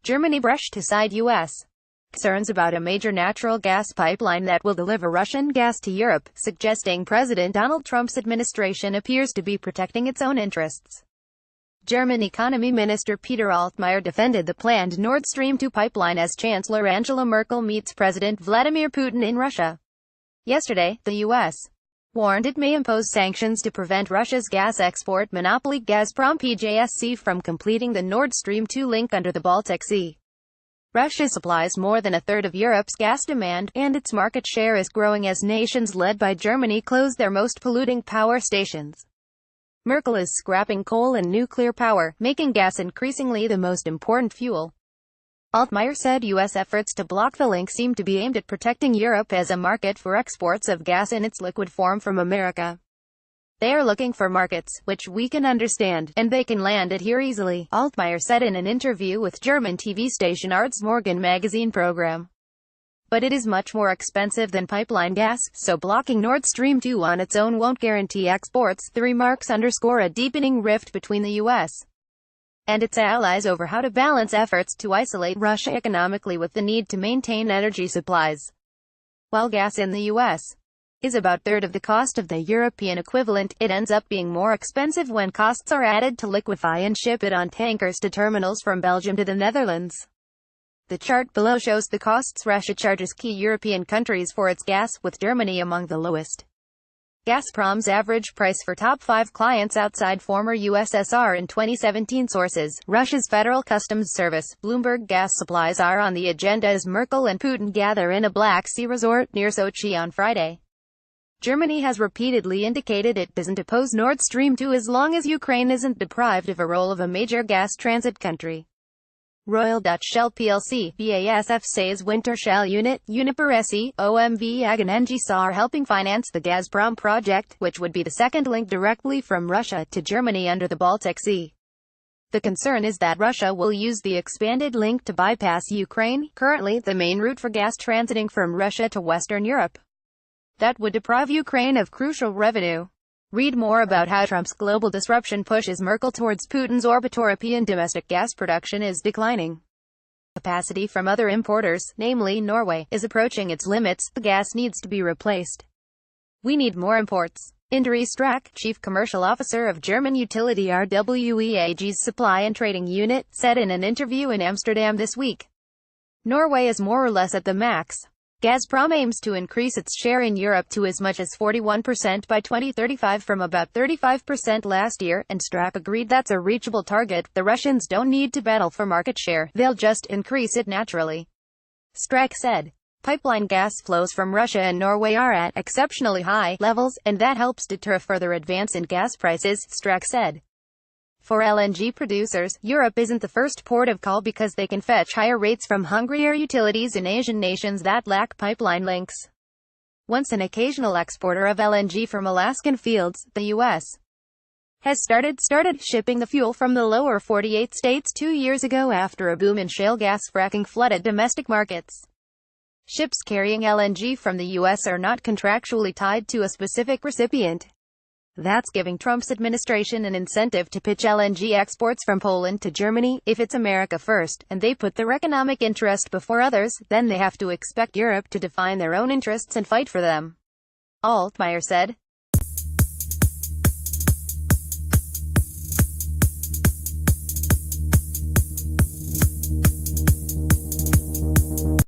Germany brushed aside U.S. concerns about a major natural gas pipeline that will deliver Russian gas to Europe, suggesting President Donald Trump's administration appears to be protecting its own interests. German Economy Minister Peter Altmaier defended the planned Nord Stream 2 pipeline as Chancellor Angela Merkel meets President Vladimir Putin in Russia. Yesterday, the U.S. warned it may impose sanctions to prevent Russia's gas export monopoly Gazprom PJSC from completing the Nord Stream 2 link under the Baltic Sea. Russia supplies more than a third of Europe's gas demand, and its market share is growing as nations led by Germany close their most polluting power stations. Merkel is scrapping coal and nuclear power, making gas increasingly the most important fuel. Altmaier said U.S. efforts to block the link seem to be aimed at protecting Europe as a market for exports of gas in its liquid form from America. They are looking for markets, which we can understand, and they can land it here easily, Altmaier said in an interview with German TV station Arts Morgen magazine program. But it is much more expensive than pipeline gas, so blocking Nord Stream 2 on its own won't guarantee exports. The remarks underscore a deepening rift between the U.S. and its allies over how to balance efforts to isolate Russia economically with the need to maintain energy supplies. While gas in the U.S. is about a third of the cost of the European equivalent, it ends up being more expensive when costs are added to liquefy and ship it on tankers to terminals from Belgium to the Netherlands. The chart below shows the costs Russia charges key European countries for its gas, with Germany among the lowest. Gazprom's average price for top 5 clients outside former USSR in 2017 sources, Russia's Federal Customs Service. Bloomberg gas supplies are on the agenda as Merkel and Putin gather in a Black Sea resort near Sochi on Friday. Germany has repeatedly indicated it doesn't oppose Nord Stream 2 as long as Ukraine isn't deprived of a role of a major gas transit country. Royal Dutch Shell plc, BASF says Wintershall unit, Uniper SE, OMV AG and Engisa are helping finance the Gazprom project, which would be the second link directly from Russia to Germany under the Baltic Sea. The concern is that Russia will use the expanded link to bypass Ukraine, currently the main route for gas transiting from Russia to Western Europe. That would deprive Ukraine of crucial revenue. Read more about how Trump's global disruption pushes Merkel towards Putin's orbit. European domestic gas production is declining. Capacity from other importers, namely Norway, is approaching its limits. The gas needs to be replaced. We need more imports. Indri Strack, chief commercial officer of German utility RWE AG's supply and trading unit, said in an interview in Amsterdam this week. Norway is more or less at the max. Gazprom aims to increase its share in Europe to as much as 41% by 2035 from about 35% last year, and Strack agreed that's a reachable target. The Russians don't need to battle for market share, they'll just increase it naturally. Strack said. Pipeline gas flows from Russia and Norway are at exceptionally high levels, and that helps deter a further advance in gas prices, Strack said. For LNG producers, Europe isn't the first port of call because they can fetch higher rates from hungrier utilities in Asian nations that lack pipeline links. Once an occasional exporter of LNG from Alaskan fields, the U.S. has started shipping the fuel from the lower 48 states 2 years ago after a boom in shale gas fracking flooded domestic markets. Ships carrying LNG from the U.S. are not contractually tied to a specific recipient. That's giving Trump's administration an incentive to pitch LNG exports from Poland to Germany. If it's America first, and they put their economic interest before others, then they have to expect Europe to define their own interests and fight for them. Altmaier said.